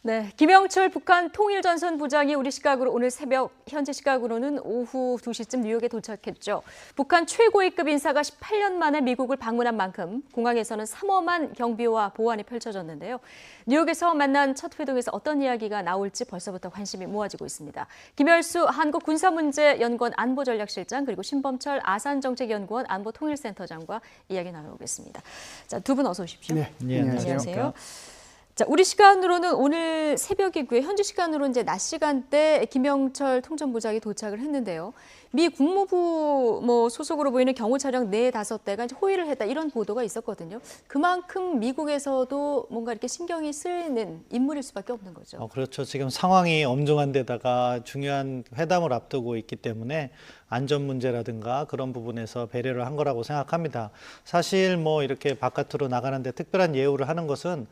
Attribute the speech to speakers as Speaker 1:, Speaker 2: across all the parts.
Speaker 1: 네, 김영철 북한 통일전선 부장이 우리 시각으로 오늘 새벽, 현지 시각으로는 오후 2시쯤 뉴욕에 도착했죠. 북한 최고위급 인사가 18년 만에 미국을 방문한 만큼 공항에서는 삼엄한 경비와 보안이 펼쳐졌는데요. 뉴욕에서 만난 첫 회동에서 어떤 이야기가 나올지 벌써부터 관심이 모아지고 있습니다. 김열수 한국군사문제연구원 안보전략실장 그리고 신범철 아산정책연구원 안보통일센터장과 이야기 나눠보겠습니다. 자, 두 분 어서 오십시오.
Speaker 2: 네,
Speaker 1: 안녕하세요. 자, 우리 시간으로는 오늘 새벽이고요. 현지 시간으로 이제 낮 시간대 김영철 통전부장이 도착을 했는데요. 미 국무부 소속으로 보이는 경호 차량 4-5대가 이제 호위를 했다 이런 보도가 있었거든요. 그만큼 미국에서도 뭔가 이렇게 신경이 쓰이는 인물일 수밖에 없는 거죠.
Speaker 2: 그렇죠. 지금 상황이 엄중한 데다가 중요한 회담을 앞두고 있기 때문에 안전 문제라든가 그런 부분에서 배려를 한 거라고 생각합니다. 사실 이렇게 바깥으로 나가는데 특별한 예우를 하는 것은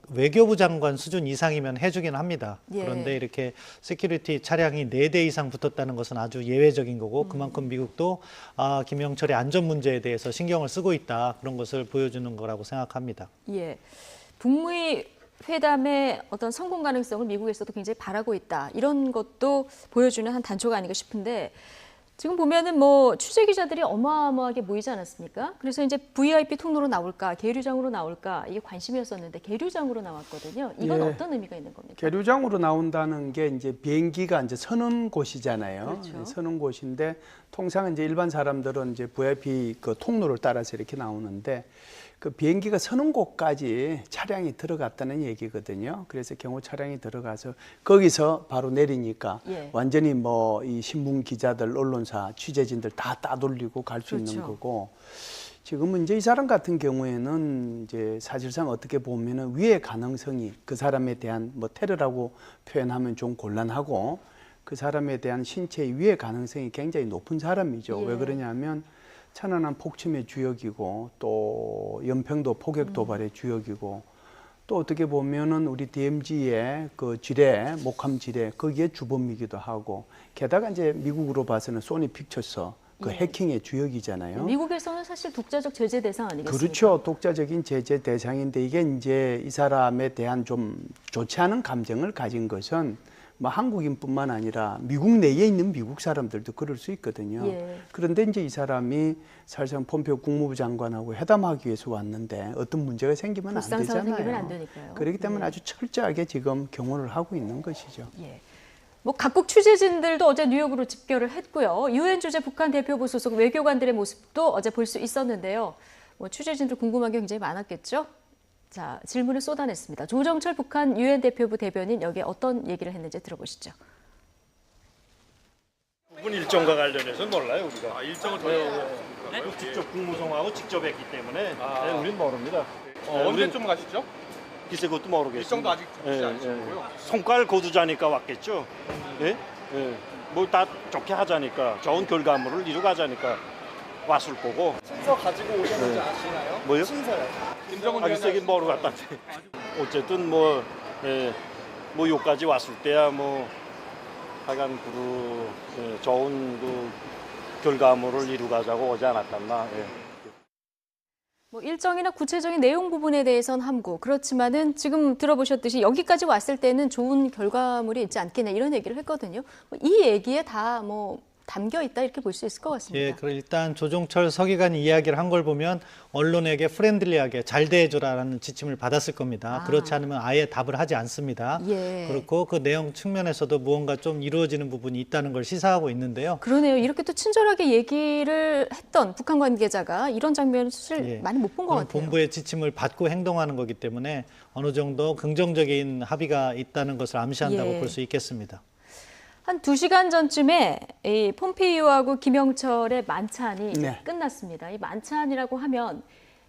Speaker 2: 외교부 장관 수준 이상이면 해주긴 합니다.
Speaker 1: 예.
Speaker 2: 그런데 이렇게 시큐리티 차량이 4대 이상 붙었다는 것은 아주 예외적인 거고 그만큼 미국도 김영철의 안전 문제에 대해서 신경을 쓰고 있다. 그런 것을 보여주는 거라고 생각합니다.
Speaker 1: 예, 북미 회담의 어떤 성공 가능성을 미국에서도 굉장히 바라고 있다. 이런 것도 보여주는 한 단초가 아닌가 싶은데 지금 보면은 취재 기자들이 어마어마하게 모이지 않았습니까? 그래서 이제 VIP 통로로 나올까, 계류장으로 나올까 이게 관심이었었는데 계류장으로 나왔거든요. 이건 어떤 의미가 있는 겁니까?
Speaker 3: 계류장으로 나온다는 게 이제 비행기가 이제 서는 곳이잖아요.
Speaker 1: 그렇죠.
Speaker 3: 서는 곳인데 통상 이제 일반 사람들은 이제 VIP 그 통로를 따라서 이렇게 나오는데 그 비행기가 서는 곳까지 차량이 들어갔다는 얘기거든요. 그래서 경호 차량이 들어가서 거기서 바로 내리니까 완전히 이 신문 기자들, 언론사, 취재진들 다 따돌리고 갈 수 있는 거고 지금은 이제 이 사람 같은 경우에는 이제 사실상 어떻게 보면은 위의 가능성이 그 사람에 대한 테러라고 표현하면 좀 곤란하고 그 사람에 대한 신체의 위의 가능성이 굉장히 높은 사람이죠. 왜 그러냐면 천안함 폭침의 주역이고 또 연평도 포격 도발의 주역이고 또 어떻게 보면은 우리 DMZ의 그 지뢰, 목함 지뢰 거기에 주범이기도 하고 게다가 이제 미국으로 봐서는 소니 픽처스 그 해킹의 주역이잖아요.
Speaker 1: 미국에서는 사실 독자적 제재 대상 아니겠습니까?
Speaker 3: 그렇죠. 독자적인 제재 대상인데 이게 이제 이 사람에 대한 좀 좋지 않은 감정을 가진 것은 한국인뿐만 아니라 미국 내에 있는 미국 사람들도 그럴 수 있거든요. 그런데 이제 이 사람이 사실상 폼페오 국무부 장관하고 회담하기 위해서 왔는데 어떤 문제가 생기면 안 되잖아요.
Speaker 1: 생기면 안 되니까요.
Speaker 3: 그렇기 때문에 아주 철저하게 지금 경호를 하고 있는 것이죠.
Speaker 1: 각국 취재진들도 어제 뉴욕으로 집결을 했고요. 유엔 주재 북한 대표부 소속 외교관들의 모습도 어제 볼 수 있었는데요. 취재진들 궁금한 게 굉장히 많았겠죠? 자, 질문을 쏟아냈습니다. 조정철 북한 유엔 대표부 대변인 여기에 어떤 얘기를 했는지 들어보시죠.
Speaker 4: 부분 일정과 관련해서 몰라요 우리가.
Speaker 5: 일정을 더
Speaker 4: 직접 국무성하고 직접 했기 때문에 우린 모릅니다.
Speaker 5: 언제쯤 가시죠?
Speaker 4: 글쎄 그것도 모르겠어요.
Speaker 5: 일정도 아직 정하지 않으시고요.
Speaker 4: 성과를 거두자니까 왔겠죠. 다 좋게 하자니까 좋은 결과물을 이루가자니까 왔을 거고.
Speaker 6: 순서 가지고 오셨는지 아시나요?
Speaker 4: 뭐요?
Speaker 6: 순서요.
Speaker 5: 김정은
Speaker 4: 글쎄 모르겠다는데. 어쨌든 여기까지 왔을 때야 하여간 좋은 결과물을 이루가자고 오지 않았겠나.
Speaker 1: 일정이나 구체적인 내용 부분에 대해서는 함구. 그렇지만은 지금 들어보셨듯이 여기까지 왔을 때는 좋은 결과물이 있지 않겠냐 이런 얘기를 했거든요. 이 얘기에 다 담겨 있다 이렇게 볼 수 있을 것 같습니다.
Speaker 2: 그럼 일단 조종철 서기관이 이야기를 한 걸 보면 언론에게 프렌들리하게 잘 대해줘라는 지침을 받았을 겁니다. 그렇지 않으면 아예 답을 하지 않습니다. 그렇고 그 내용 측면에서도 무언가 좀 이루어지는 부분이 있다는 걸 시사하고 있는데요.
Speaker 1: 그러네요. 이렇게 또 친절하게 얘기를 했던 북한 관계자가 이런 장면을 사실 많이 못 본 것 같아요.
Speaker 2: 본부의 지침을 받고 행동하는 거기 때문에 어느 정도 긍정적인 합의가 있다는 것을 암시한다고 볼 수 있겠습니다.
Speaker 1: 한 2시간 전쯤에 이 폼페이오하고 김영철의 만찬이 이제 끝났습니다. 이 만찬이라고 하면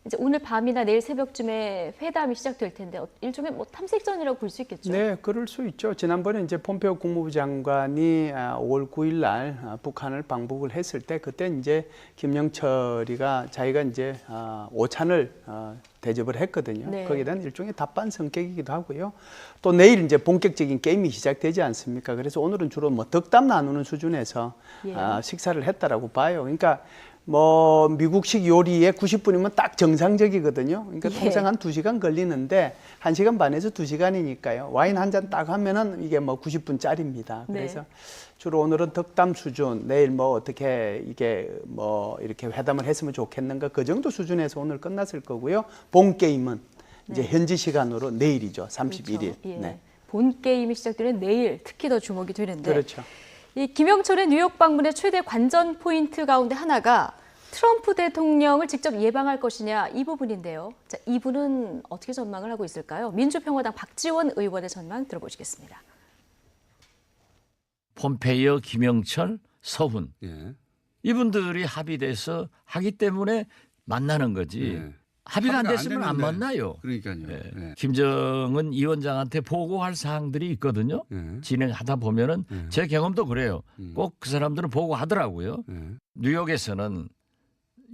Speaker 1: 이제 오늘 밤이나 내일 새벽쯤에 회담이 시작될 텐데 일종의 탐색전이라고 볼 수 있겠죠?
Speaker 3: 네, 그럴 수 있죠. 지난번에 이제 폼페오 국무부 장관이 5월 9일 날 북한을 방북을 했을 때 그때 이제 김영철이가 자기가 이제 오찬을 대접을 했거든요. 거기에 대한 일종의 답반 성격이기도 하고요. 또 내일 이제 본격적인 게임이 시작되지 않습니까? 그래서 오늘은 주로 덕담 나누는 수준에서 식사를 했다라고 봐요. 그러니까 뭐 미국식 요리에 90분이면 딱 정상적이거든요. 그러니까
Speaker 1: 예.
Speaker 3: 통상 한 2시간 걸리는데 1시간 반에서 2시간이니까요. 와인 한 잔 딱 하면은 이게 뭐 90분짜리입니다. 그래서
Speaker 1: 네.
Speaker 3: 주로 오늘은 덕담 수준, 내일 뭐 어떻게 이게 뭐 이렇게 회담을 했으면 좋겠는가 그 정도 수준에서 오늘 끝났을 거고요. 본 게임은 이제 현지 시간으로 내일이죠. 31일.
Speaker 1: 그렇죠. 예.
Speaker 3: 네.
Speaker 1: 본 게임이 시작되는 내일 특히 더 주목이 되는데
Speaker 3: 그렇죠.
Speaker 1: 이 김영철의 뉴욕 방문의 최대 관전 포인트 가운데 하나가 트럼프 대통령을 직접 예방할 것이냐 이 부분인데요. 자, 이 부분은 어떻게 전망을 하고 있을까요? 민주평화당 박지원 의원의 전망 들어보시겠습니다.
Speaker 7: 폼페이오, 김영철, 서훈
Speaker 8: 예.
Speaker 7: 이분들이 합의돼서 하기 때문에 만나는 거지.
Speaker 8: 예.
Speaker 7: 합의가 안
Speaker 8: 합의가 안
Speaker 7: 됐으면 안
Speaker 8: 됐는데.
Speaker 7: 만나요.
Speaker 8: 그러니까요.
Speaker 7: 예.
Speaker 8: 예.
Speaker 7: 김정은 위원장한테 보고할 사항들이 있거든요.
Speaker 8: 예.
Speaker 7: 진행하다 보면은
Speaker 8: 예.
Speaker 7: 제 경험도 그래요. 꼭 그 사람들은 보고하더라고요.
Speaker 8: 예.
Speaker 7: 뉴욕에서는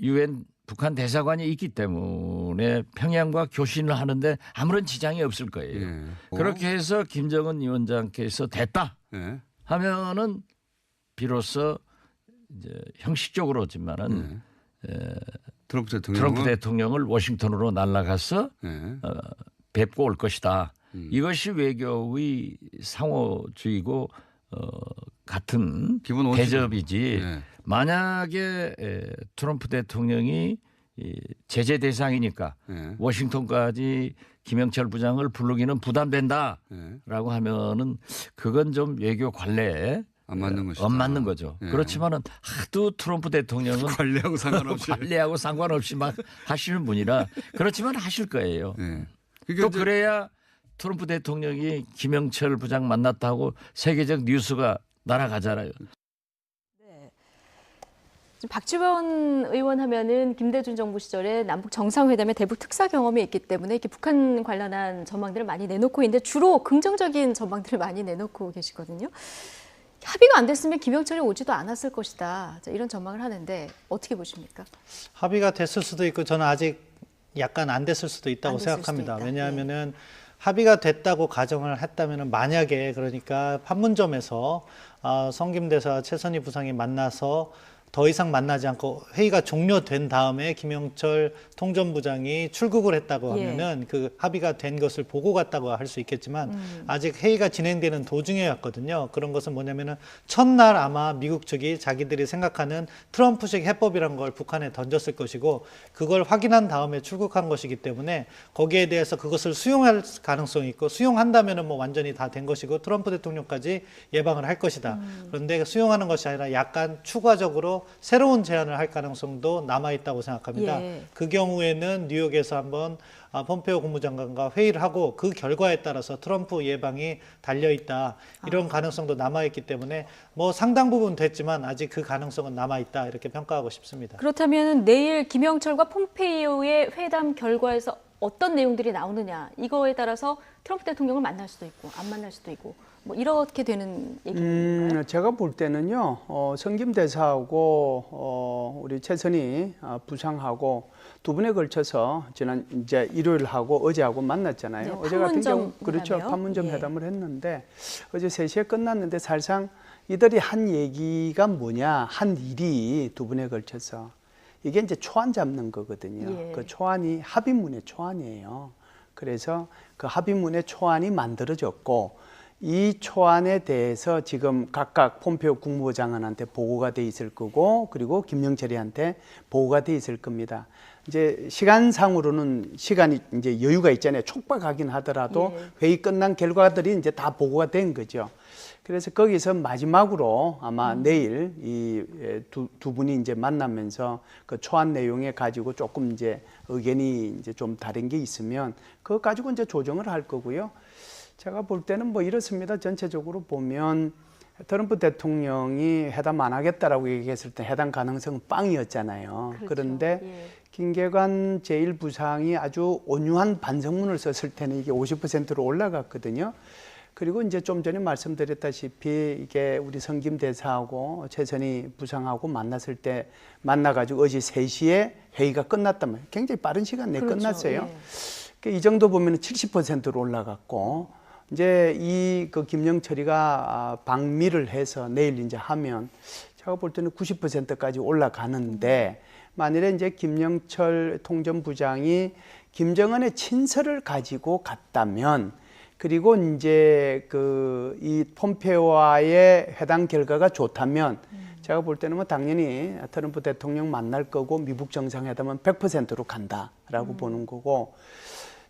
Speaker 7: 유엔 북한 대사관이 있기 때문에 평양과 교신을 하는데 아무런 지장이 없을 거예요.
Speaker 8: 예.
Speaker 7: 그렇게 해서 김정은 위원장께서 됐다
Speaker 8: 예.
Speaker 7: 하면은 비로소 이제 형식적으로지만은 트럼프 대통령을 워싱턴으로 날아가서
Speaker 8: 예.
Speaker 7: 뵙고 올 것이다. 이것이 외교의 상호주의고 같은
Speaker 8: 기본 원칙.
Speaker 7: 대접이지.
Speaker 8: 예.
Speaker 7: 만약에 트럼프 대통령이 이 제재 대상이니까
Speaker 8: 예.
Speaker 7: 워싱턴까지 김영철 부장을 부르기는 부담된다라고
Speaker 8: 예.
Speaker 7: 하면은 그건 좀 외교 관례에
Speaker 8: 안 맞는 것이다.
Speaker 7: 안 맞는 거죠.
Speaker 8: 예.
Speaker 7: 그렇지만은 하도 트럼프 대통령은
Speaker 8: 관리하고 상관없이.
Speaker 7: 관례하고 상관없이 막 하시는 분이라 그렇지만 하실 거예요.
Speaker 8: 예.
Speaker 7: 또 그래야 트럼프 대통령이 김영철 부장 만났다고 세계적 뉴스가 날아가잖아요.
Speaker 1: 지금 박지원 의원 하면은 김대중 정부 시절에 남북 정상회담의 대북 특사 경험이 있기 때문에 이렇게 북한 관련한 전망들을 많이 내놓고 있는데 주로 긍정적인 전망들을 많이 내놓고 계시거든요. 합의가 안 됐으면 김영철이 오지도 않았을 것이다. 자, 이런 전망을 하는데 어떻게 보십니까?
Speaker 2: 합의가 됐을 수도 있고 저는 아직 약간 안 됐을 수도 있다고
Speaker 1: 안 됐을
Speaker 2: 생각합니다.
Speaker 1: 수도 있다.
Speaker 2: 왜냐하면은 합의가 됐다고 가정을 했다면은 만약에 그러니까 판문점에서 성김대사와 최선희 부상이 만나서 더 이상 만나지 않고 회의가 종료된 다음에 김영철 통전부장이 출국을 했다고 하면은 그 합의가 된 것을 보고 갔다고 할 수 있겠지만 아직 회의가 진행되는 도중이었거든요. 그런 것은 뭐냐면은 첫날 아마 미국 측이 자기들이 생각하는 트럼프식 해법이란 걸 북한에 던졌을 것이고 그걸 확인한 다음에 출국한 것이기 때문에 거기에 대해서 그것을 수용할 가능성이 있고 수용한다면은 뭐 완전히 다 된 것이고 트럼프 대통령까지 예방을 할 것이다. 그런데 수용하는 것이 아니라 약간 추가적으로 새로운 제안을 할 가능성도 남아있다고 생각합니다.
Speaker 1: 예.
Speaker 2: 그 경우에는 뉴욕에서 한번 폼페이오 국무장관과 회의를 하고 그 결과에 따라서 트럼프 예방이 달려있다. 이런 가능성도 남아있기 때문에 뭐 상당 부분 됐지만 아직 그 가능성은 남아있다. 이렇게 평가하고 싶습니다.
Speaker 1: 그렇다면 내일 김영철과 폼페이오의 회담 결과에서 어떤 내용들이 나오느냐 이거에 따라서 트럼프 대통령을 만날 수도 있고 안 만날 수도 있고 뭐 이렇게 되는 얘기인가요?
Speaker 3: 제가 볼 때는요, 성김 대사하고 우리 최선희 부상하고 두 분에 걸쳐서 지난 이제 일요일하고 어제하고 만났잖아요.
Speaker 1: 네,
Speaker 3: 어제 같은 경우
Speaker 1: 판문점
Speaker 3: 그렇죠,
Speaker 1: 회담이요?
Speaker 3: 판문점
Speaker 1: 예.
Speaker 3: 회담을 했는데 어제 3시에 끝났는데 사실상 이들이 한 얘기가 뭐냐, 한 일이 두 분에 걸쳐서 이게 이제 초안 잡는 거거든요.
Speaker 1: 예.
Speaker 3: 그 초안이 합의문의 초안이에요. 그래서 그 합의문의 초안이 만들어졌고 이 초안에 대해서 지금 각각 폼페이오 국무장관한테 보고가 돼 있을 거고 그리고 김영철이한테 보고가 돼 있을 겁니다. 이제 시간상으로는 시간이 이제 여유가 있잖아요. 촉박하긴 하더라도
Speaker 1: 예.
Speaker 3: 회의 끝난 결과들이 이제 다 보고가 된 거죠. 그래서 거기서 마지막으로 아마 내일 이 두 분이 이제 만나면서 그 초안 내용에 가지고 조금 이제 의견이 이제 좀 다른 게 있으면 그거 가지고 이제 조정을 할 거고요. 제가 볼 때는 뭐 이렇습니다. 전체적으로 보면 트럼프 대통령이 회담 안 하겠다라고 얘기했을 때 해당 가능성은 빵이었잖아요.
Speaker 1: 그렇죠.
Speaker 3: 그런데
Speaker 1: 예.
Speaker 3: 김계관 제1부상이 아주 온유한 반성문을 썼을 때는 이게 50%로 올라갔거든요. 그리고 이제 좀 전에 말씀드렸다시피 이게 우리 성김 대사하고 최선희 부상하고 만났을 때 만나가지고 어제 3시에 회의가 끝났다면 굉장히 빠른 시간 내에
Speaker 1: 그렇죠.
Speaker 3: 끝났어요.
Speaker 1: 예.
Speaker 3: 이 정도 보면 70%로 올라갔고 이제 이 그 김영철이가 방미를 해서 내일 이제 하면 제가 볼 때는 90%까지 올라가는데 만일에 이제 김영철 통전부장이 김정은의 친서를 가지고 갔다면 그리고 이제 이 폼페오와의 회담 결과가 좋다면 제가 볼 때는 뭐 당연히 트럼프 대통령 만날 거고 미국 정상회담은 100%로 간다라고 보는 거고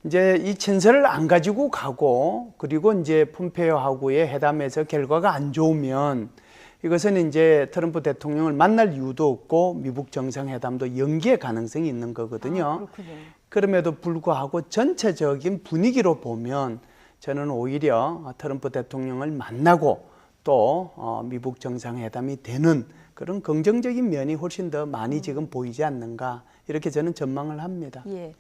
Speaker 3: 이제 이 친서를 안 가지고 가고 그리고 이제 폼페오하고의 회담에서 결과가 안 좋으면 이것은 이제 트럼프 대통령을 만날 이유도 없고 미국 정상회담도 연기의 가능성이 있는 거거든요.
Speaker 1: 그렇군요.
Speaker 3: 그럼에도 불구하고 전체적인 분위기로 보면 저는 오히려 트럼프 대통령을 만나고 또 미국 정상회담이 되는 그런 긍정적인 면이 훨씬 더 많이 지금 보이지 않는가 이렇게 저는 전망을 합니다.
Speaker 1: 예.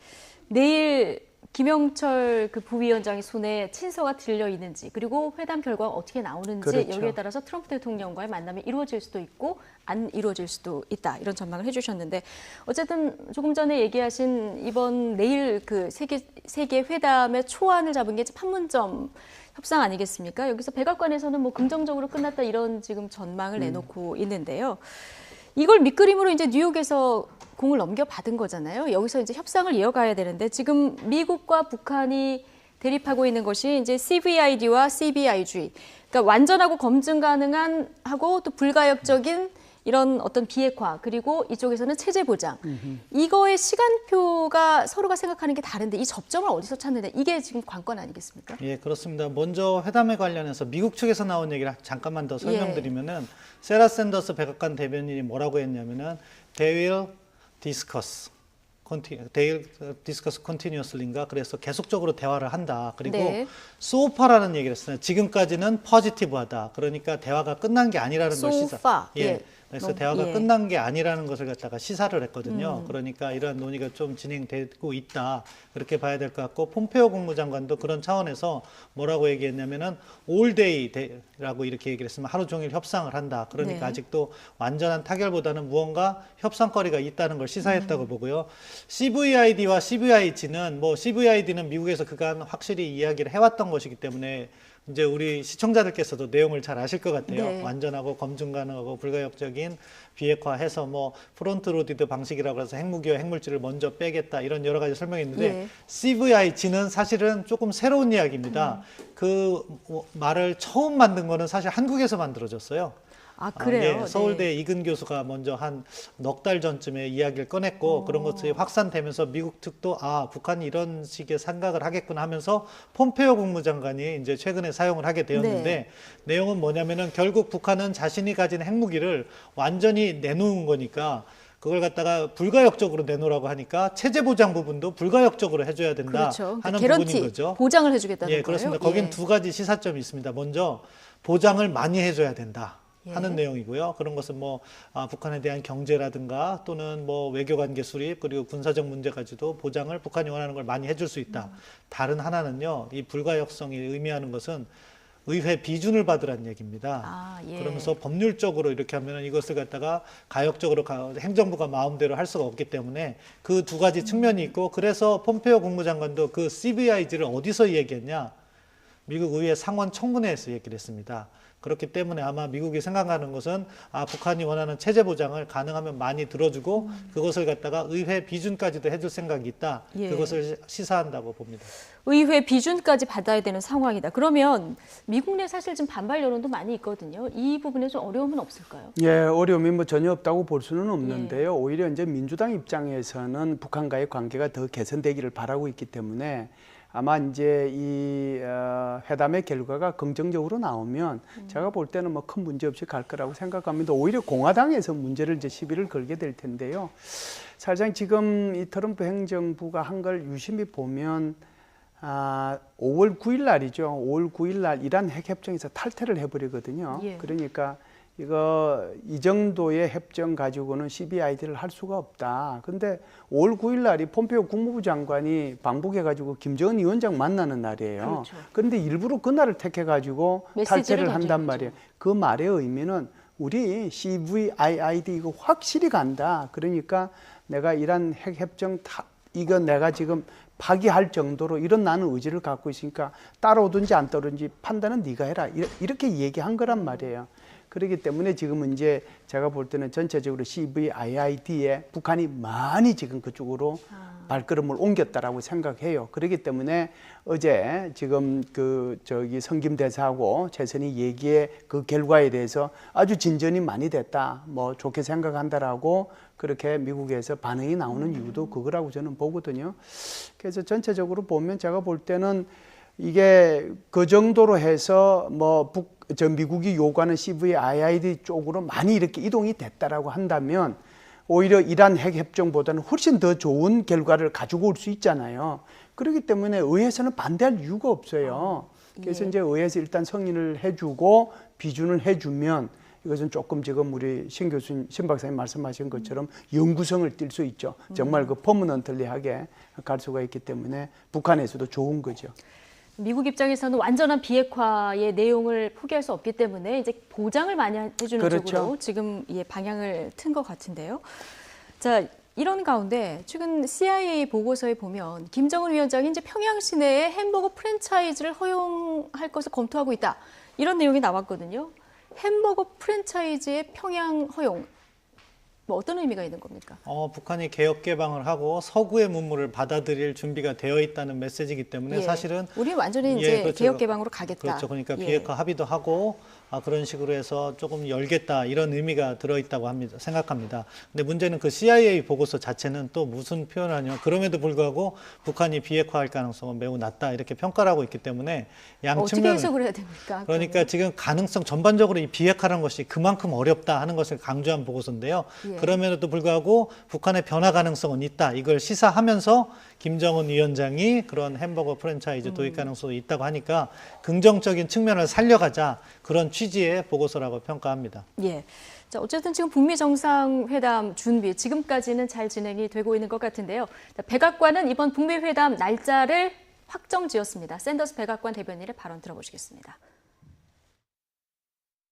Speaker 1: 내일 김영철 그 부위원장의 손에 친서가 들려 있는지 그리고 회담 결과가 어떻게 나오는지
Speaker 3: 그렇죠.
Speaker 1: 여기에 따라서 트럼프 대통령과의 만남이 이루어질 수도 있고 안 이루어질 수도 있다 이런 전망을 해주셨는데 어쨌든 조금 전에 얘기하신 이번 내일 그 세계 회담의 초안을 잡은 게 판문점 협상 아니겠습니까? 여기서 백악관에서는 뭐 긍정적으로 끝났다 이런 지금 전망을 내놓고 있는데요. 이걸 밑그림으로 이제 뉴욕에서 공을 넘겨받은 거잖아요. 여기서 이제 협상을 이어가야 되는데 지금 미국과 북한이 대립하고 있는 것이 이제 CVID와 CBIG. 그러니까 완전하고 검증 가능한 하고 또 불가역적인 이런 어떤 비핵화 그리고 이쪽에서는 체제 보장. 이거의 시간표가 서로가 생각하는 게 다른데 이 접점을 어디서 찾느냐 이게 지금 관건 아니겠습니까?
Speaker 2: 예, 그렇습니다. 먼저 회담에 관련해서 미국 측에서 나온 얘기를 잠깐만 더 설명드리면은 세라 샌더스 백악관 대변인이 뭐라고 했냐면은 they will discuss continuously인가 그래서 계속적으로 대화를 한다. 그리고
Speaker 1: 네.
Speaker 2: so far라는 얘기를 했어요. 지금까지는 positive하다. 그러니까 대화가 끝난 게 아니라는 걸
Speaker 1: So
Speaker 2: 시사.
Speaker 1: far.
Speaker 2: 예.
Speaker 1: 예.
Speaker 2: 그래서 대화가 끝난 게 아니라는 것을 갖다가 시사를 했거든요.
Speaker 1: 음.
Speaker 2: 그러니까 이러한 논의가 좀 진행되고 있다. 그렇게 봐야 될 것 같고 폼페오 국무장관도 그런 차원에서 뭐라고 얘기했냐면은 all day라고 이렇게 얘기를 했으면 하루 종일 협상을 한다. 그러니까
Speaker 1: 네.
Speaker 2: 아직도 완전한 타결보다는 무언가 협상거리가 있다는 걸 시사했다고 보고요. CVID와 CVIG는 뭐 CVID는 미국에서 그간 확실히 이야기를 해왔던 것이기 때문에 이제 우리 시청자들께서도 내용을 잘 아실 것 같아요.
Speaker 1: 네.
Speaker 2: 완전하고 검증 가능하고 불가역적인 비핵화해서 뭐 프론트 로디드 방식이라고 해서 핵무기와 핵물질을 먼저 빼겠다 이런 여러 가지 설명이 있는데
Speaker 1: 예.
Speaker 2: CVIG는 사실은 조금 새로운 이야기입니다. 그 말을 처음 만든 거는 사실 한국에서 만들어졌어요.
Speaker 1: 아 그래요?
Speaker 2: 예, 서울대 이근 교수가 먼저 한 넉 달 전쯤에 이야기를 꺼냈고 그런 것들이 확산되면서 미국 측도 북한이 이런 식의 생각을 하겠구나 하면서 폼페오 국무장관이 이제 최근에 사용을 하게 되었는데
Speaker 1: 네.
Speaker 2: 내용은 뭐냐면은 결국 북한은 자신이 가진 핵무기를 완전히 내놓은 거니까 그걸 갖다가 불가역적으로 내놓으라고 하니까 체제 보장 부분도 불가역적으로 해줘야 된다
Speaker 1: 그렇죠.
Speaker 2: 하는
Speaker 1: 개런티,
Speaker 2: 부분인 거죠.
Speaker 1: 보장을 해주겠다는
Speaker 2: 예,
Speaker 1: 거예요?
Speaker 2: 그렇습니다. 거긴 두 가지 시사점이 있습니다. 먼저 보장을 많이 해줘야 된다. 하는
Speaker 1: 예.
Speaker 2: 내용이고요. 그런 것은 뭐 북한에 대한 경제라든가 또는 뭐 외교관계 수립 그리고 군사적 문제까지도 보장을 북한이 원하는 걸 많이 해줄 수 있다. 다른 하나는요. 이 불가역성이 의미하는 것은 의회 비준을 받으라는 얘기입니다.
Speaker 1: 예.
Speaker 2: 그러면서 법률적으로 이렇게 하면 이것을 갖다가 가역적으로 행정부가 마음대로 할 수가 없기 때문에 그 두 가지 측면이 있고 그래서 폼페오 국무장관도 그 CVIG를 어디서 얘기했냐? 미국 의회 상원 청문회에서 얘기를 했습니다. 그렇기 때문에 아마 미국이 생각하는 것은 북한이 원하는 체제 보장을 가능하면 많이 들어주고 그것을 갖다가 의회 비준까지도 해줄 생각이 있다.
Speaker 1: 예.
Speaker 2: 그것을 시사한다고 봅니다.
Speaker 1: 의회 비준까지 받아야 되는 상황이다. 그러면 미국 내 사실 지금 반발 여론도 많이 있거든요. 이 부분에 좀 어려움은 없을까요?
Speaker 3: 예, 어려움이 뭐 전혀 없다고 볼 수는 없는데요. 오히려 이제 민주당 입장에서는 북한과의 관계가 더 개선되기를 바라고 있기 때문에 아마 이제 이 회담의 결과가 긍정적으로 나오면 제가 볼 때는 뭐 큰 문제 없이 갈 거라고 생각합니다. 오히려 공화당에서 문제를 이제 시비를 걸게 될 텐데요. 사실상 지금 이 트럼프 행정부가 한 걸 유심히 보면 5월 9일 날이죠. 5월 9일 날 이란 핵협정에서 탈퇴를 해버리거든요.
Speaker 1: 예.
Speaker 3: 그러니까 이 정도의 협정 가지고는 CVID를 할 수가 없다. 근데 5월 9일 날이 폼페오 국무부 장관이 방북해가지고 김정은 위원장 만나는 날이에요.
Speaker 1: 그렇죠.
Speaker 3: 그런데 일부러 그날을 택해가지고
Speaker 1: 메시지를
Speaker 3: 탈퇴를 한단
Speaker 1: 던진
Speaker 3: 말이에요. 그 말의 의미는 우리 CVID 이거 확실히 간다. 그러니까 내가 이란 핵협정 이거 내가 지금 파기할 정도로 이런 나는 의지를 갖고 있으니까 따라오든지 안 따라오든지 판단은 네가 해라. 이렇게 얘기한 거란 말이에요. 그렇기 때문에 지금은 이제 제가 볼 때는 전체적으로 CVIID에 북한이 많이 지금 그쪽으로 발걸음을 옮겼다라고 생각해요. 그렇기 때문에 어제 지금 성김 대사하고 최선희 얘기의 그 결과에 대해서 아주 진전이 많이 됐다, 뭐 좋게 생각한다라고 그렇게 미국에서 반응이 나오는 이유도 그거라고 저는 보거든요. 그래서 전체적으로 보면 제가 볼 때는 이게 그 정도로 해서 미국이 요구하는 CVIID 쪽으로 많이 이렇게 이동이 됐다라고 한다면 오히려 이란 핵 협정보다는 훨씬 더 좋은 결과를 가지고 올 수 있잖아요. 그렇기 때문에 의회에서는 반대할 이유가 없어요. 그래서 이제 의회에서 일단 승인을 해주고 비준을 해주면 이것은 조금 지금 우리 신 박사님 말씀하신 것처럼 영구성을 띌 수 있죠. 정말 그 퍼머넌틀리하게 갈 수가 있기 때문에 북한에서도 좋은 거죠.
Speaker 1: 미국 입장에서는 완전한 비핵화의 내용을 포기할 수 없기 때문에 이제 보장을 많이 해주는
Speaker 3: 그렇죠.
Speaker 1: 쪽으로 지금 방향을 튼 것 같은데요. 자, 이런 가운데 최근 CIA 보고서에 보면 김정은 위원장이 이제 평양 시내에 햄버거 프랜차이즈를 허용할 것을 검토하고 있다, 이런 내용이 나왔거든요. 햄버거 프랜차이즈의 평양 허용, 뭐 어떤 의미가 있는 겁니까?
Speaker 2: 북한이 개혁 개방을 하고 서구의 문물을 받아들일 준비가 되어 있다는 메시지이기 때문에 사실은
Speaker 1: 우리는 완전히 이제
Speaker 2: 그렇죠.
Speaker 1: 개혁 개방으로 가겠다.
Speaker 2: 그렇죠. 그러니까 비핵화 합의도 하고 그런 식으로 해서 조금 열겠다, 이런 의미가 들어있다고 생각합니다. 근데 문제는 그 CIA 보고서 자체는 또 무슨 표현을 하냐, 그럼에도 불구하고 북한이 비핵화할 가능성은 매우 낮다, 이렇게 평가를 하고 있기 때문에
Speaker 1: 어떻게 해석을 해야 됩니까?
Speaker 2: 그러니까
Speaker 1: 그러면?
Speaker 2: 지금 가능성 전반적으로 이 비핵화라는 것이 그만큼 어렵다 하는 것을 강조한 보고서인데요. 그럼에도 불구하고 북한의 변화 가능성은 있다, 이걸 시사하면서 김정은 위원장이 그런 햄버거 프랜차이즈 도입 가능성이 있다고 하니까 긍정적인 측면을 살려가자, 그런 취지의 보고서라고 평가합니다.
Speaker 1: 자, 어쨌든 지금 북미 정상회담 준비 지금까지는 잘 진행이 되고 있는 것 같은데요. 자, 백악관은 이번 북미 회담 날짜를 확정지었습니다. 샌더스 백악관 대변인의 발언 들어보시겠습니다.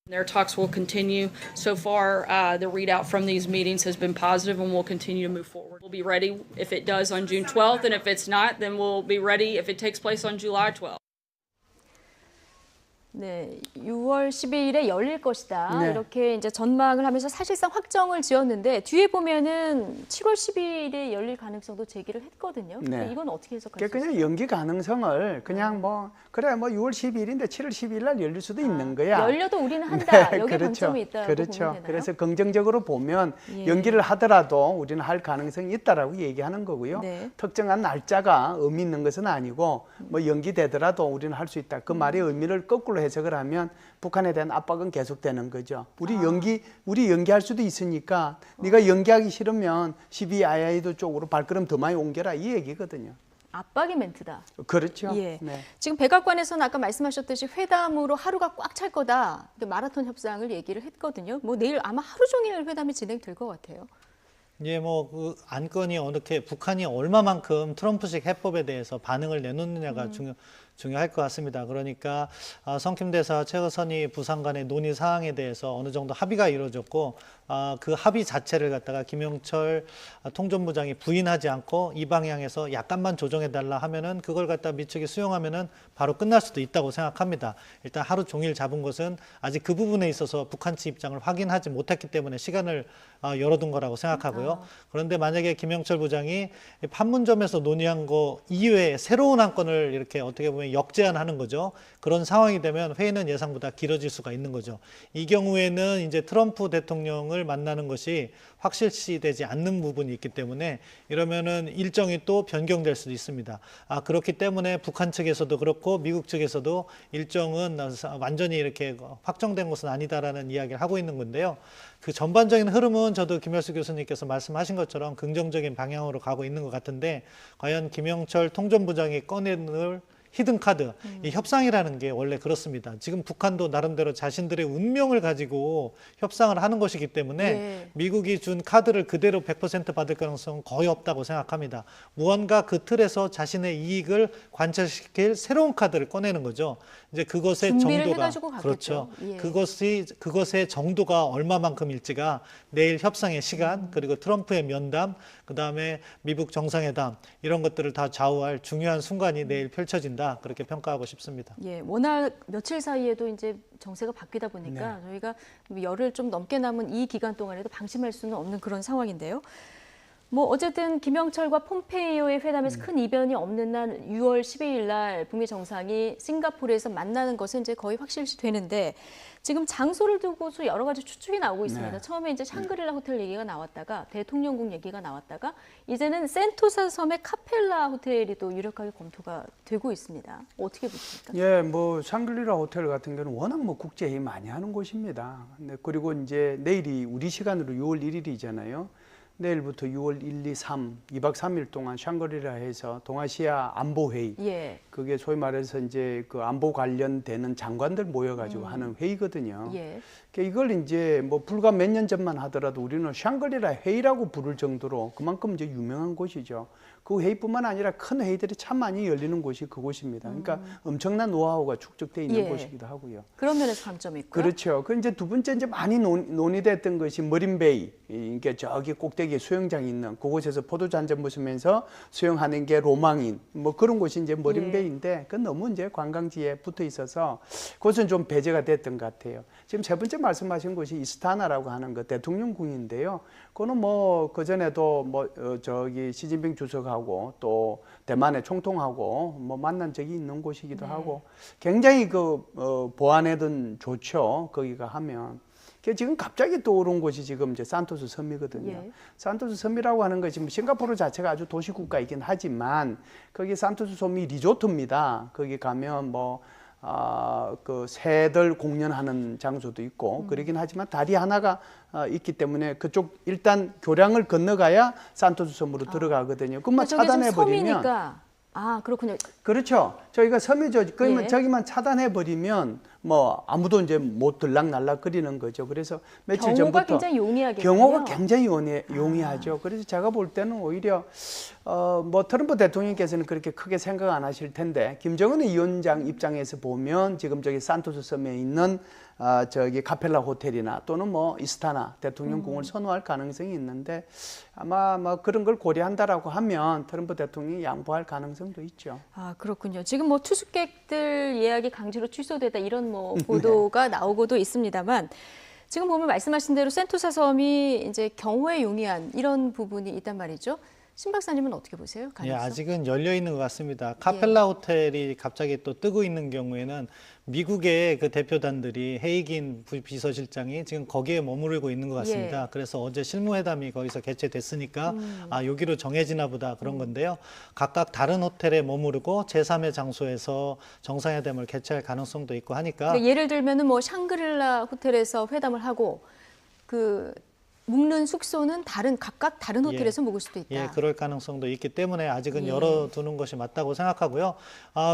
Speaker 8: Their talks will continue. So far, the readout from these meetings has been positive, and we'll continue to move forward. We'll be ready if it does on June 12th, and if it's not, then we'll be ready if it takes place on July 12th.
Speaker 1: 네, 6월 12일에 열릴 것이다.
Speaker 3: 네.
Speaker 1: 이렇게 이제 전망을 하면서 사실상 확정을 지었는데 뒤에 보면은 7월 12일에 열릴 가능성도 제기를 했거든요.
Speaker 3: 네.
Speaker 1: 이건 어떻게 해석하세요?
Speaker 3: 그냥 연기 가능성을 그냥 6월 12일인데 7월 12일 날 열릴 수도 있는 거야.
Speaker 1: 열려도 우리는 한다.
Speaker 3: 네,
Speaker 1: 여기
Speaker 3: 그렇죠.
Speaker 1: 방점이 있다고 보면
Speaker 3: 그렇죠.
Speaker 1: 되나요?
Speaker 3: 그래서 긍정적으로 보면 연기를 하더라도 우리는 할 가능성이 있다라고 얘기하는 거고요.
Speaker 1: 네.
Speaker 3: 특정한 날짜가 의미 있는 것은 아니고 연기되더라도 우리는 할 수 있다. 그 말의 의미를 거꾸로 해석을 하면 북한에 대한 압박은 계속되는 거죠. 우리 연기할 수도 있으니까 네가 연기하기 싫으면 CVII도 쪽으로 발걸음 더 많이 옮겨라, 이 얘기거든요.
Speaker 1: 압박의 멘트다.
Speaker 3: 그렇죠.
Speaker 1: 예.
Speaker 3: 네.
Speaker 1: 지금 백악관에서는 아까 말씀하셨듯이 회담으로 하루가 꽉 찰 거다. 마라톤 협상을 얘기를 했거든요. 내일 아마 하루 종일 회담이 진행될 것 같아요.
Speaker 2: 그 안건이 북한이 얼마만큼 트럼프식 해법에 대해서 반응을 내놓느냐가 중요할 것 같습니다. 그러니까 성킴 대사, 최선희 부상 간의 논의 사항에 대해서 어느 정도 합의가 이루어졌고 그 합의 자체를 갖다가 김영철 통전부장이 부인하지 않고 이 방향에서 약간만 조정해달라 하면은 그걸 갖다 미측이 수용하면은 바로 끝날 수도 있다고 생각합니다. 일단 하루 종일 잡은 것은 아직 그 부분에 있어서 북한 측 입장을 확인하지 못했기 때문에 시간을 열어둔 거라고 생각하고요. 그런데 만약에 김영철 부장이 판문점에서 논의한 거 이외에 새로운 안건을 이렇게 어떻게 보면 역제안하는 거죠. 그런 상황이 되면 회의는 예상보다 길어질 수가 있는 거죠. 이 경우에는 이제 트럼프 대통령을 만나는 것이 확실시되지 않는 부분이 있기 때문에 이러면은 일정이 또 변경될 수도 있습니다. 그렇기 때문에 북한 측에서도 그렇고 미국 측에서도 일정은 완전히 이렇게 확정된 것은 아니다라는 이야기를 하고 있는 건데요. 그 전반적인 흐름은 저도 김열수 교수님께서 말씀하신 것처럼 긍정적인 방향으로 가고 있는 것 같은데 과연 김영철 통전부장이 꺼내놓을 히든카드, 이 협상이라는 게 원래 그렇습니다. 지금 북한도 나름대로 자신들의 운명을 가지고 협상을 하는 것이기 때문에 미국이 준 카드를 그대로 100% 받을 가능성은 거의 없다고 생각합니다. 무언가 그 틀에서 자신의 이익을 관철시킬 새로운 카드를 꺼내는 거죠. 이제 그것의 정도가 그렇죠. 그것의 정도가 얼마만큼일지가 내일 협상의 시간, 그리고 트럼프의 면담, 그다음에 미국 정상회담 이런 것들을 다 좌우할 중요한 순간이 내일 펼쳐진다. 있다. 그렇게 평가하고 싶습니다.
Speaker 1: 예, 워낙 며칠 사이에도 이제 정세가 바뀌다 보니까 저희가 열흘 좀 넘게 남은 이 기간 동안에도 방심할 수는 없는 그런 상황인데요. 뭐 어쨌든 김영철과 폼페이오의 회담에서 큰 이변이 없는 날 6월 12일 날 북미 정상이 싱가포르에서 만나는 것은 이제 거의 확실시 되는데 지금 장소를 두고서 여러 가지 추측이 나오고 있습니다.
Speaker 3: 네.
Speaker 1: 처음에 이제 샹그릴라 호텔 얘기가 나왔다가 대통령궁 얘기가 나왔다가 이제는 센토사 섬의 카펠라 호텔이 또 유력하게 검토가 되고 있습니다. 어떻게 보십니까?
Speaker 3: 예, 뭐 샹글리라 호텔 같은 경우는 워낙 뭐 국제회의 많이 하는 곳입니다. 네, 그리고 이제 내일이 우리 시간으로 6월 1일이잖아요. 내일부터 6월 1, 2, 3, 2박 3일 동안 샹그리라에서 동아시아 안보회의,
Speaker 1: 예.
Speaker 3: 그게 소위 말해서 이제 그 안보 관련되는 장관들 모여가지고 하는 회의거든요.
Speaker 1: 예.
Speaker 3: 그러니까 이걸 이제 뭐 불과 몇 년 전만 하더라도 우리는 샹그리라 회의라고 부를 정도로 그만큼 이제 유명한 곳이죠. 그 회의뿐만 아니라 큰 회의들이 참 많이 열리는 곳이 그곳입니다. 그러니까 엄청난 노하우가 축적돼 있는
Speaker 1: 예.
Speaker 3: 곳이기도 하고요.
Speaker 1: 그런 면에서 감점이 있고요.
Speaker 3: 그렇죠. 그 이제 두 번째 이제 많이 논의됐던 것이 머린베이, 이게 저기 꼭대기에 수영장이 있는 그곳에서 포도주 한 잔 마시면서 수영하는 게 로망인 뭐 그런 곳이 이제 머린베이인데 그건 너무 이제 관광지에 붙어 있어서 그것은 좀 배제가 됐던 것 같아요. 지금 세 번째 말씀하신 곳이 이스타나라고 하는 거 대통령궁인데요. 그거는 뭐 그전에도 뭐 저기 시진핑 주석하고 또 대만의 총통하고 뭐 만난 적이 있는 곳이기도 하고 굉장히 그 보안에든 좋죠. 거기가 하면. 지금 갑자기 떠오른 곳이 지금 이제 산토스 섬이거든요.
Speaker 1: 예.
Speaker 3: 산토스 섬이라고 하는 것이 지금 싱가포르 자체가 아주 도시국가이긴 하지만 거기 산토스 섬이 리조트입니다. 거기 가면 뭐 그 새들 공연하는 장소도 있고 그러긴 하지만 다리 하나가 있기 때문에 그쪽 일단 교량을 건너가야 산토스 섬으로 들어가거든요. 그것만 차단해 버리면
Speaker 1: 섬이니까. 아, 그렇군요.
Speaker 3: 그렇죠. 저희가 섬이죠. 그러면
Speaker 1: 예.
Speaker 3: 저기만 차단해 버리면 뭐 아무도 이제 못 들락날락거리는 거죠. 그래서 며칠
Speaker 1: 경호가
Speaker 3: 전부터
Speaker 1: 굉장히 용이하겠군요.
Speaker 3: 경호가 굉장히 용이하죠. 그래서 제가 볼 때는 오히려 뭐 트럼프 대통령께서는 그렇게 크게 생각 안 하실 텐데 김정은 위원장 입장에서 보면 지금 저기 산토스 섬에 있는 저기 카펠라 호텔이나 또는 뭐 이스타나 대통령궁을 선호할 가능성이 있는데 아마 뭐 그런 걸 고려한다라고 하면 트럼프 대통령이 양보할 가능성도 있죠.
Speaker 1: 아, 그렇군요. 지금 뭐 투숙객들 예약이 강제로 취소되다 이런 뭐 보도가 나오고도 있습니다만 지금 보면 말씀하신 대로 센토사 섬이 이제 경호에 용이한 이런 부분이 있단 말이죠. 신 박사님은 어떻게 보세요?
Speaker 2: 예,
Speaker 1: 가능성?
Speaker 2: 아직은 열려 있는 것 같습니다. 카펠라 호텔이 갑자기 또 뜨고 있는 경우에는 미국의 그 대표단들이 헤이긴 비서실장이 지금 거기에 머무르고 있는 것 같습니다.
Speaker 1: 예.
Speaker 2: 그래서 어제 실무회담이 거기서 개최됐으니까 여기로 정해지나 보다 그런 건데요. 각각 다른 호텔에 머무르고 제3의 장소에서 정상회담을 개최할 가능성도 있고 하니까
Speaker 1: 그러니까 예를 들면은 뭐 샹그릴라 호텔에서 회담을 하고 그 묵는 숙소는 각각 다른 호텔에서 묵을 수도 있다.
Speaker 2: 예, 그럴 가능성도 있기 때문에 아직은
Speaker 1: 예.
Speaker 2: 열어두는 것이 맞다고 생각하고요.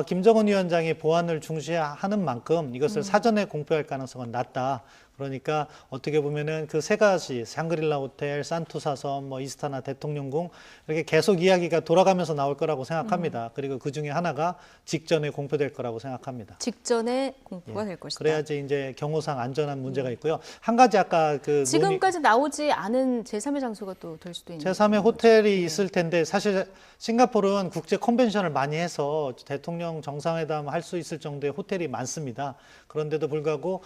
Speaker 2: 김정은 위원장이 보안을 중시하는 만큼 이것을 사전에 공표할 가능성은 낮다. 그러니까 어떻게 보면은 그 세 가지 샹그릴라 호텔, 산토사 섬, 뭐 이스타나 대통령궁 이렇게 계속 이야기가 돌아가면서 나올 거라고 생각합니다. 그리고 그 중에 하나가 직전에 공표될 거라고 생각합니다.
Speaker 1: 직전에 공표가 될 것이다.
Speaker 2: 그래야지 이제 경호상 안전한 문제가 있고요. 한 가지 아까 그
Speaker 1: 지금까지 나오지 않은 제3의 장소가 또 될 수도 있는
Speaker 2: 제3의 호텔이 있을 텐데 사실 싱가포르는 국제 컨벤션을 많이 해서 대통령 정상회담 할 수 있을 정도의 호텔이 많습니다. 그런데도 불구하고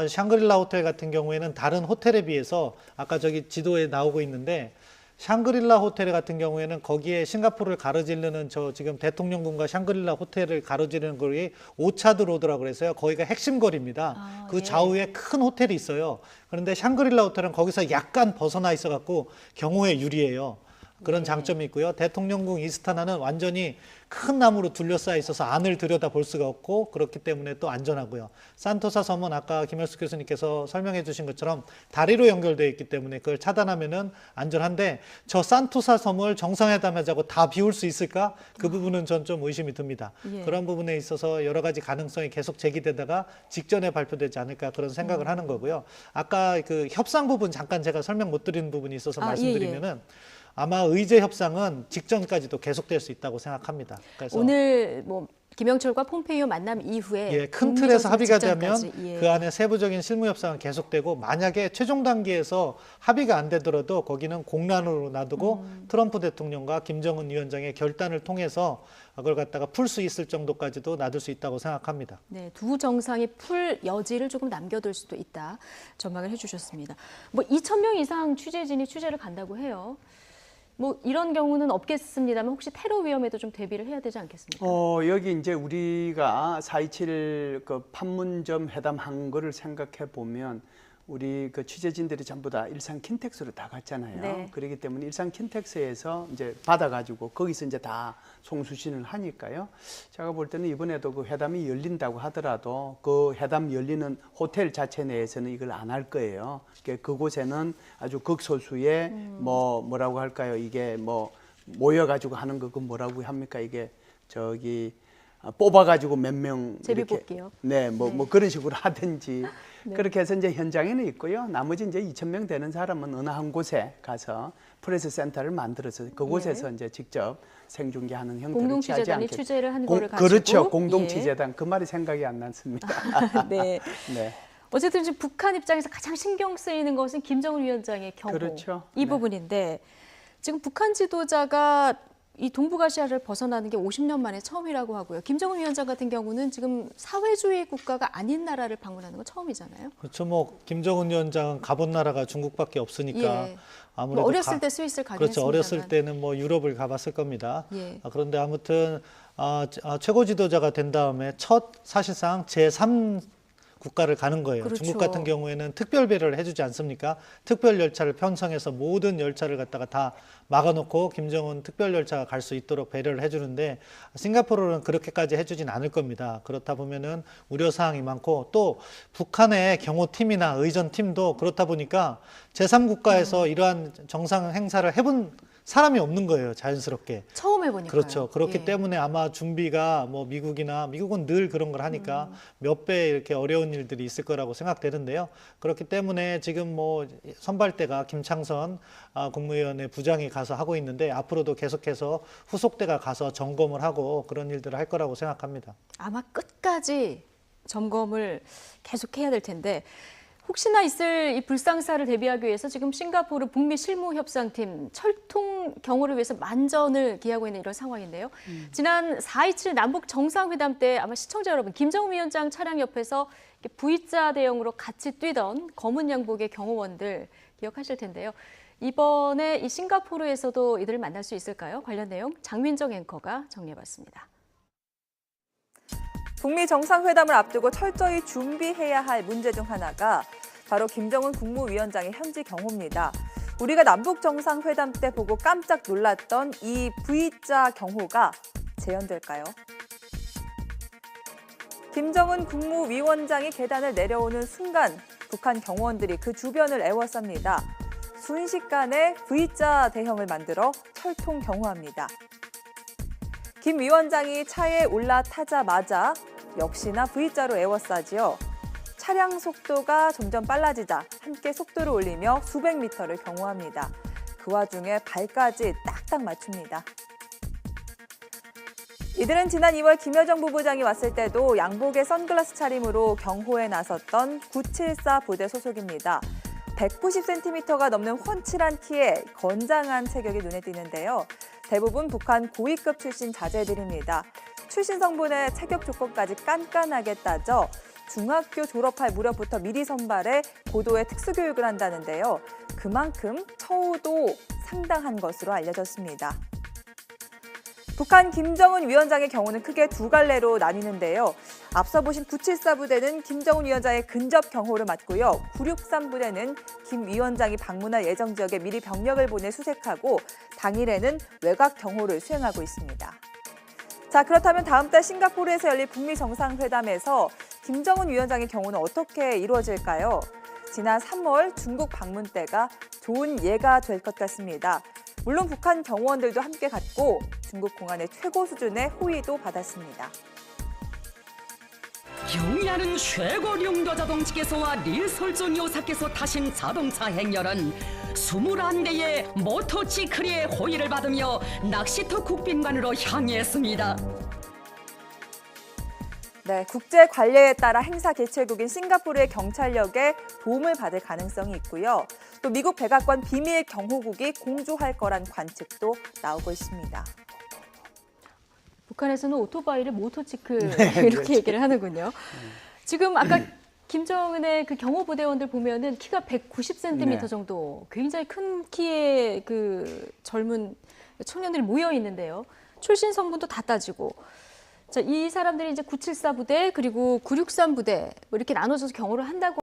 Speaker 2: 샹그릴라 호텔 같은 경우에는 다른 호텔에 비해서 아까 저기 지도에 나오고 있는데 샹그릴라 호텔 같은 경우에는 거기에 싱가포르를 가로지르는 저 지금 대통령궁과 샹그릴라 호텔을 가로지르는 거리 5차도 로드라고 그래서요. 거기가 핵심 거리입니다. 그 좌우에 큰 호텔이 있어요. 그런데 샹그릴라 호텔은 거기서 약간 벗어나 있어 갖고 경호에 유리해요. 그런 장점이 있고요. 대통령궁 이스타나는 완전히 큰 나무로 둘러싸여 있어서 안을 들여다 볼 수가 없고 그렇기 때문에 또 안전하고요. 산토사 섬은 아까 김열수 교수님께서 설명해 주신 것처럼 다리로 연결되어 있기 때문에 그걸 차단하면은 안전한데 저 산토사 섬을 정상회담하자고 다 비울 수 있을까? 그 부분은 전 좀 의심이 듭니다.
Speaker 1: 예.
Speaker 2: 그런 부분에 있어서 여러 가지 가능성이 계속 제기되다가 직전에 발표되지 않을까 그런 생각을 하는 거고요. 아까 그 협상 부분 잠깐 제가 설명 못 드리는 부분이 있어서 말씀드리면은 아마 의제 협상은 직전까지도 계속될 수 있다고 생각합니다. 그래서
Speaker 1: 오늘 뭐 김영철과 폼페이오 만남 이후에
Speaker 2: 예, 큰 틀에서 합의가 되면
Speaker 1: 직전까지, 예.
Speaker 2: 그 안에 세부적인 실무 협상은 계속되고 만약에 최종 단계에서 합의가 안 되더라도 거기는 공란으로 놔두고 트럼프 대통령과 김정은 위원장의 결단을 통해서 그걸 갖다가 풀 수 있을 정도까지도 놔둘 수 있다고 생각합니다.
Speaker 1: 네, 두 정상이 풀 여지를 조금 남겨둘 수도 있다 전망을 해주셨습니다. 뭐 2,000명 이상 취재진이 취재를 간다고 해요. 뭐 이런 경우는 없겠습니다만 혹시 테러 위험에도 좀 대비를 해야 되지 않겠습니까?
Speaker 3: 여기 이제 우리가 4.27 그 판문점 회담 한 거를 생각해 보면 우리 그 취재진들이 전부 다 일산 킨텍스로 다 갔잖아요.
Speaker 1: 네.
Speaker 3: 그렇기 때문에 일산 킨텍스에서 이제 받아가지고 거기서 이제 다 송수신을 하니까요. 제가 볼 때는 이번에도 그 회담이 열린다고 하더라도 그 회담 열리는 호텔 자체 내에서는 이걸 안 할 거예요. 그곳에는 아주 극소수의 뭐라고 할까요? 이게 뭐 모여가지고 하는 거 그 뭐라고 합니까? 이게 저기 뽑아가지고 몇 명
Speaker 1: 제비뽑기요.
Speaker 3: 네, 뭐 그런 식으로 하든지 그렇게 해서 이제 현장에는 있고요. 나머지 이제 2,000명 되는 사람은 어느 한 곳에 가서 프레스 센터를 만들어서 그곳에서 이제 직접 생중계하는 형태를 취하지
Speaker 1: 공동취재단이
Speaker 3: 않겠.
Speaker 1: 취재를 한 거를 가지고
Speaker 3: 그렇죠, 공동취재단 그 말이 생각이 안 났습니다.
Speaker 1: 네.
Speaker 3: 네.
Speaker 1: 어쨌든 지금 북한 입장에서 가장 신경 쓰이는 것은 김정은 위원장의 경호
Speaker 3: 그렇죠.
Speaker 1: 이
Speaker 3: 네.
Speaker 1: 부분인데 지금 북한 지도자가 이 동북아시아를 벗어나는 게 50년 만에 처음이라고 하고요. 김정은 위원장 같은 경우는 지금 사회주의 국가가 아닌 나라를 방문하는 건 처음이잖아요.
Speaker 2: 그렇죠. 뭐 김정은 위원장은 가본 나라가 중국밖에 없으니까
Speaker 1: 예.
Speaker 2: 아무래도
Speaker 1: 뭐 어렸을 때 스위스를 가긴
Speaker 2: 그렇죠.
Speaker 1: 했습니다만.
Speaker 2: 어렸을 때는 뭐 유럽을 가봤을 겁니다.
Speaker 1: 예.
Speaker 2: 그런데 아무튼 최고 지도자가 된 다음에 첫 사실상 제3 국가를 가는 거예요.
Speaker 1: 그렇죠.
Speaker 2: 중국 같은 경우에는 특별 배려를 해주지 않습니까? 특별 열차를 편성해서 모든 열차를 갖다가 다 막아놓고 김정은 특별 열차가 갈 수 있도록 배려를 해주는데 싱가포르는 그렇게까지 해주진 않을 겁니다. 그렇다 보면은 우려 사항이 많고 또 북한의 경호팀이나 의전팀도 그렇다 보니까 제3국가에서 이러한 정상 행사를 해본 사람이 없는 거예요. 자연스럽게.
Speaker 1: 처음 해보니까요.
Speaker 2: 그렇죠. 그렇기
Speaker 1: 예.
Speaker 2: 때문에 아마 준비가 뭐 미국은 늘 그런 걸 하니까 몇 배 이렇게 어려운 일들이 있을 거라고 생각되는데요. 그렇기 때문에 지금 뭐 선발대가 김창선 국무위원회 부장이 가서 하고 있는데 앞으로도 계속해서 후속대가 가서 점검을 하고 그런 일들을 할 거라고 생각합니다.
Speaker 1: 아마 끝까지 점검을 계속해야 될 텐데 혹시나 있을 이 불상사를 대비하기 위해서 지금 싱가포르 북미 실무협상팀 철통 경호를 위해서 만전을 기하고 있는 이런 상황인데요. 지난 4.27 남북 정상회담 때 아마 시청자 여러분 김정은 위원장 차량 옆에서 V자 대형으로 같이 뛰던 검은 양복의 경호원들 기억하실 텐데요. 이번에 이 싱가포르에서도 이들을 만날 수 있을까요? 관련 내용 장민정 앵커가 정리해봤습니다.
Speaker 9: 북미 정상회담을 앞두고 철저히 준비해야 할 문제 중 하나가 바로 김정은 국무위원장의 현지 경호입니다. 우리가 남북 정상회담 때 보고 깜짝 놀랐던 이 V자 경호가 재현될까요? 김정은 국무위원장이 계단을 내려오는 순간 북한 경호원들이 그 주변을 에워쌉니다. 순식간에 V자 대형을 만들어 철통 경호합니다. 김 위원장이 차에 올라타자마자 역시나 V자로 에워싸지요. 차량 속도가 점점 빨라지자 함께 속도를 올리며 수백 미터를 경호합니다. 그 와중에 발까지 딱딱 맞춥니다. 이들은 지난 2월 김여정 부부장이 왔을 때도 양복에 선글라스 차림으로 경호에 나섰던 974 부대 소속입니다. 190cm가 넘는 훤칠한 키에 건장한 체격이 눈에 띄는데요. 대부분 북한 고위급 출신 자제들입니다. 출신 성분의 체격 조건까지 깐깐하게 따져 중학교 졸업할 무렵부터 미리 선발해 고도의 특수교육을 한다는데요. 그만큼 처우도 상당한 것으로 알려졌습니다. 북한 김정은 위원장의 경우는 크게 두 갈래로 나뉘는데요. 앞서 보신 974 부대는 김정은 위원장의 근접 경호를 맡고요. 963 부대는 김 위원장이 방문할 예정 지역에 미리 병력을 보내 수색하고 당일에는 외곽 경호를 수행하고 있습니다. 자, 그렇다면 다음 달 싱가포르에서 열릴 북미 정상회담에서 김정은 위원장의 경우는 어떻게 이루어질까요? 지난 3월 중국 방문 때가 좋은 예가 될 것 같습니다. 물론 북한 경호원들도 함께 갔고 중국 공안의 최고 수준의 호의도 받았습니다.
Speaker 10: 경의하는 최고 용도 자동차께서와 릴솔종 요사께서 타신 자동차 행렬은 21대의 모토치클의 호의를 받으며 낚시터 국빈관으로 향했습니다.
Speaker 9: 네, 국제 관례에 따라 행사 개최국인 싱가포르의 경찰력에 도움을 받을 가능성이 있고요. 또 미국 백악관 비밀 경호국이 공조할 거란 관측도 나오고 있습니다.
Speaker 1: 북한에서는 오토바이를 모토치클 이렇게 얘기를 하는군요. 지금 아까 김정은의 그 경호부대원들 보면은 키가 190cm 정도, 굉장히 큰 키의 그 젊은 청년들이 모여 있는데요. 출신 성분도 다 따지고. 자, 이 사람들이 이제 974 부대 그리고 963 부대 뭐 이렇게 나눠져서 경호를 한다고